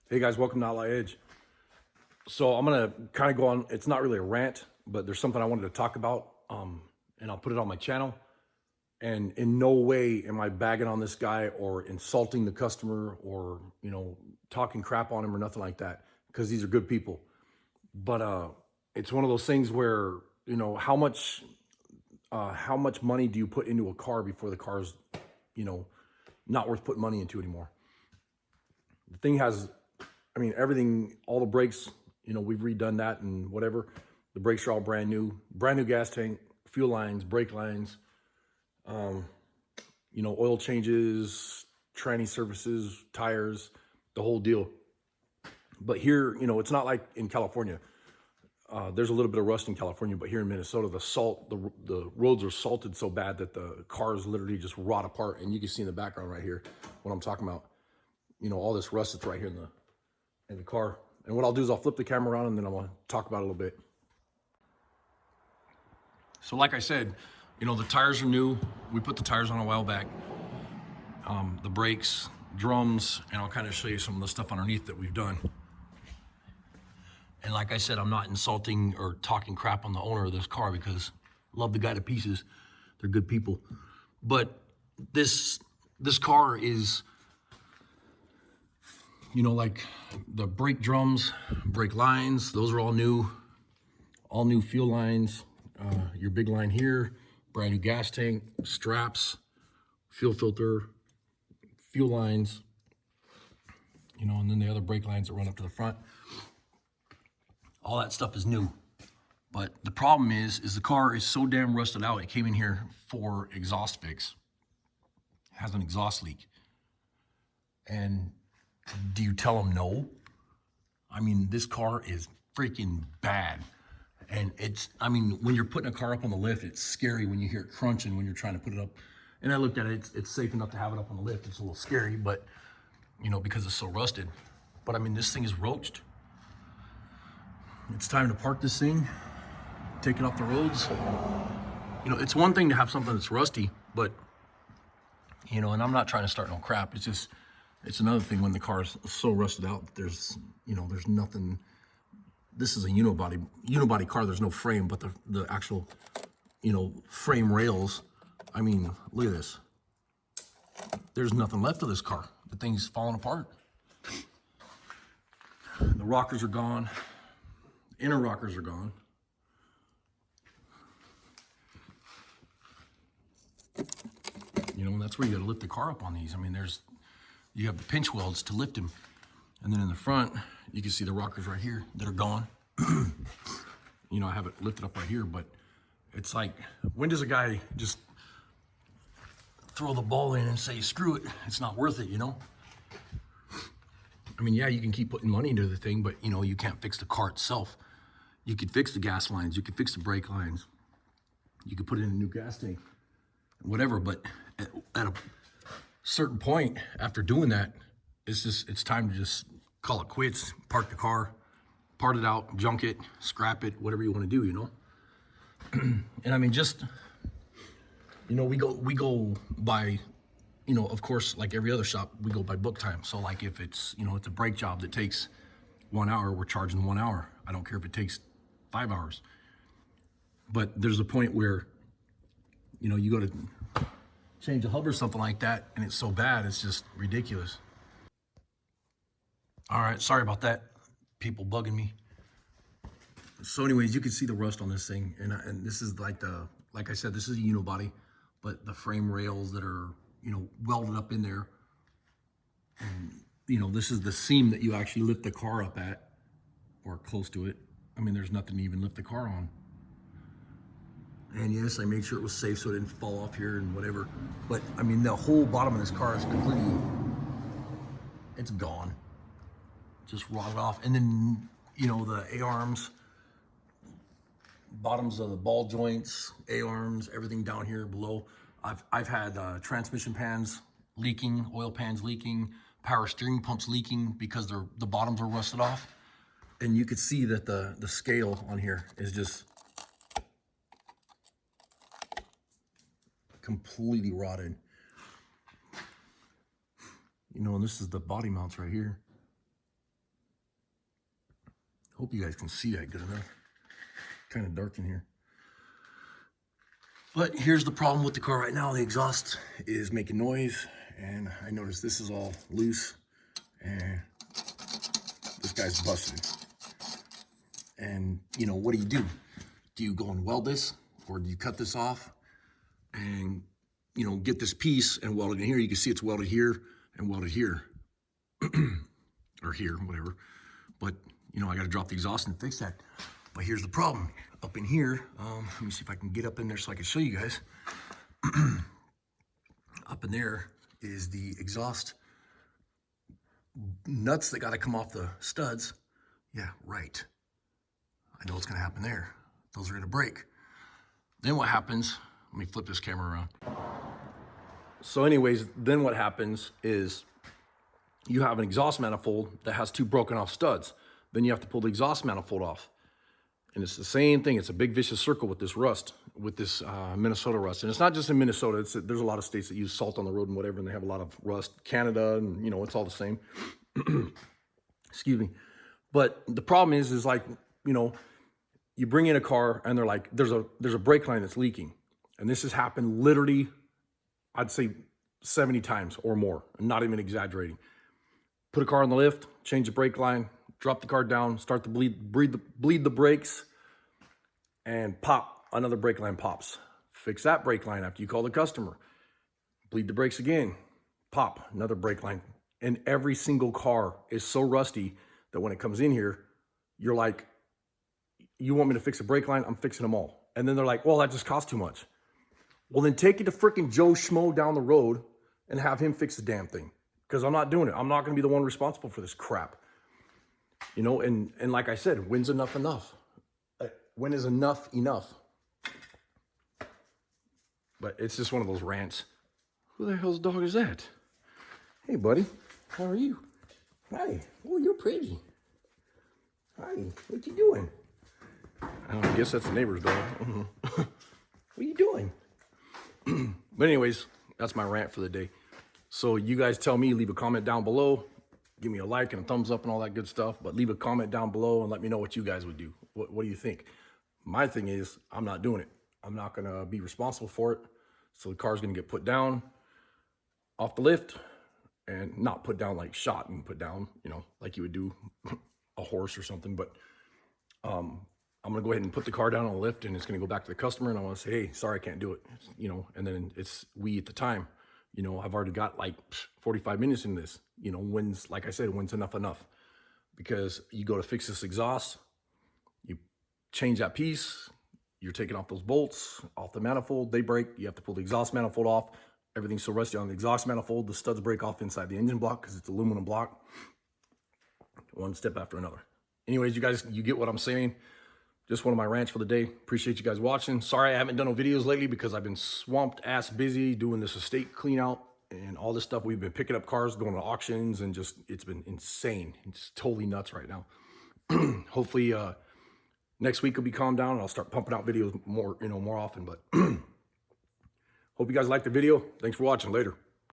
Hey guys, welcome to Outlaw Edge. So I'm gonna kind of go on. It's not really a rant, but there's something I wanted to talk about, and I'll put it on my channel. And in no way am I bagging on this guy or insulting the customer or talking crap on him or nothing like that, because these are good people. But it's one of those things where how much money do you put into a car before the car's you know not worth putting money into anymore? The thing has, I mean, everything, all the brakes, we've redone that and whatever. The brakes are all brand new gas tank, fuel lines, brake lines, oil changes, tranny services, tires, the whole deal. But here, it's not like in California. There's a little bit of rust in California, but here in Minnesota, the roads are salted so bad that the cars literally just rot apart. And you can see in the background right here what I'm talking about. All this rust that's right here in the car. And what I'll do is I'll flip the camera around and then I want to talk about it a little bit. So like I said, the tires are new. We put the tires on a while back. The brakes, drums, and I'll kind of show you some of the stuff underneath that we've done. And like I said, I'm not insulting or talking crap on the owner of this car because I love the guy to pieces. They're good people. But this car is, like the brake drums, brake lines, those are all new fuel lines. Your big line here, brand new gas tank, straps, fuel filter, fuel lines, and then the other brake lines that run up to the front. All that stuff is new. But the problem is the car is so damn rusted out. It came in here for exhaust fix. It has an exhaust leak. And do you tell them no? I mean, this car is freaking bad. And when you're putting a car up on the lift, it's scary when you hear it crunching when you're trying to put it up. And I looked at it, it's safe enough to have it up on the lift. It's a little scary, but, because it's so rusted. But I mean, this thing is roached. It's time to park this thing, take it off the roads. It's one thing to have something that's rusty, but, and I'm not trying to start no crap. It's another thing when the car is so rusted out that there's nothing. This is a unibody car. There's no frame, but the actual, frame rails. I mean, look at this. There's nothing left of this car. The thing's falling apart. The rockers are gone. Inner rockers are gone. And that's where you got to lift the car up on these. I mean, you have the pinch welds to lift them. And then in the front, you can see the rockers right here that are gone. I have it lifted up right here, but it's like, when does a guy just throw the ball in and say, screw it, it's not worth it, I mean, yeah, you can keep putting money into the thing, but you can't fix the car itself. You could fix the gas lines, you could fix the brake lines, you could put in a new gas tank, whatever, but at a certain point after doing that, it's time to just call it quits, park the car, part it out, junk it, scrap it, whatever you want to do, And I mean, just, we go by, of course, like every other shop, we go by book time. So like if it's, it's a brake job that takes 1 hour, we're charging 1 hour. I don't care if it takes 5 hours. But there's a point where, you go to change a hub or something like that, and it's so bad, it's just ridiculous. All right, sorry about that. People bugging me. So anyways, you can see the rust on this thing. And this is like I said, this is a unibody, but the frame rails that are, welded up in there. And, this is the seam that you actually lift the car up at, or close to it. I mean, there's nothing to even lift the car on. And yes, I made sure it was safe so it didn't fall off here and whatever. But I mean, the whole bottom of this car is completely, it's gone. Just rotted off. And then, the A-arms, bottoms of the ball joints, A-arms, everything down here below. I've had transmission pans leaking, oil pans leaking, power steering pumps leaking because the bottoms are rusted off. And you could see that the scale on here is just completely rotted. And this is the body mounts right here. Hope you guys can see that good enough. Kind of dark in here. But here's the problem with the car right now. The exhaust is making noise, and I noticed this is all loose, and this guy's busted. And you know, what do you do? Do you go and weld this, or do you cut this off and, you know, get this piece and weld it in here? You can see it's welded here and welded here, or here, whatever. But you know, I got to drop the exhaust and fix that. But here's the problem. Up in here, let me see if I can get up in there so I can show you guys. Up in there is the exhaust nuts that got to come off the studs. Yeah, right. I know what's going to happen there. Those are going to break. Then what happens, let me flip this camera around. So anyways, then what happens is you have an exhaust manifold that has two broken off studs. Then you have to pull the exhaust manifold off. And it's the same thing. It's a big vicious circle with this rust, with this Minnesota rust. And it's not just in Minnesota. There's a lot of states that use salt on the road and whatever, and they have a lot of rust. Canada, and you know, it's all the same. Excuse me. But the problem is like, you know, you bring in a car and they're like, there's a brake line that's leaking. And this has happened literally, I'd say 70 times or more. I'm not even exaggerating. Put a car on the lift, change the brake line, drop the car down, start to bleed the brakes, and pop, another brake line pops. Fix that brake line after you call the customer. Bleed the brakes again, pop, another brake line. And every single car is so rusty that when it comes in here, you're like, you want me to fix a brake line? I'm fixing them all. And then they're like, well, that just costs too much. Well, then take it to freaking Joe Schmo down the road and have him fix the damn thing. Because I'm not doing it. I'm not going to be the one responsible for this crap. You know, and like I said, when's enough enough? When is enough enough? But it's just one of those rants. Who the hell's dog is that? Hey, buddy. How are you? Hi. Oh, you're pretty. Hi. What you doing? I guess that's the neighbor's dog. What are you doing? But anyways, that's my rant for the day. So you guys tell me, leave a comment down below. Give me a like and a thumbs up and all that good stuff. But leave a comment down below and let me know what you guys would do. What do you think? My thing is, I'm not doing it. I'm not going to be responsible for it. So the car's going to get put down off the lift, and not put down like shot and put down, you know, like you would do a horse or something. But I'm going to go ahead and put the car down on the lift, and it's going to go back to the customer, and I want to say, hey, sorry, I can't do it. You know, and then it's we at the time. You know, I've already got like 45 minutes in this. You know, when's, like I said, when's enough? Because you go to fix this exhaust, you change that piece, you're taking off those bolts off the manifold, they break, you have to pull the exhaust manifold off. Everything's so rusty on the exhaust manifold, the studs break off inside the engine block because it's aluminum block. One step after another. Anyways, you guys, you get what I'm saying. Just one of my rants for the day. Appreciate you guys watching. Sorry I haven't done no videos lately because I've been swamped ass busy doing this estate clean out and all this stuff. We've been picking up cars, going to auctions, and just, it's been insane. It's totally nuts right now. Hopefully next week will be calmed down and I'll start pumping out videos more, you know, more often. But hope you guys liked the video. Thanks for watching. Later.